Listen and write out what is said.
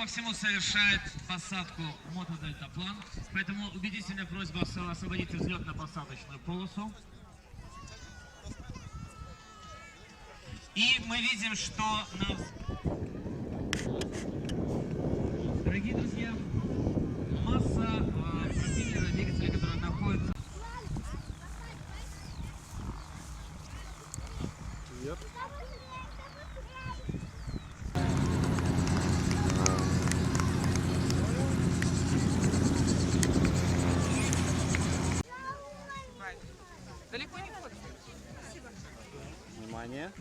по всему совершает посадку мотодельтаплан, поэтому убедительная просьба освободить взлетно-посадочную полосу. И мы видим, что дорогие друзья, масса пропеллера двигателя, который находится... Yep. Далеко не ходит. Внимание.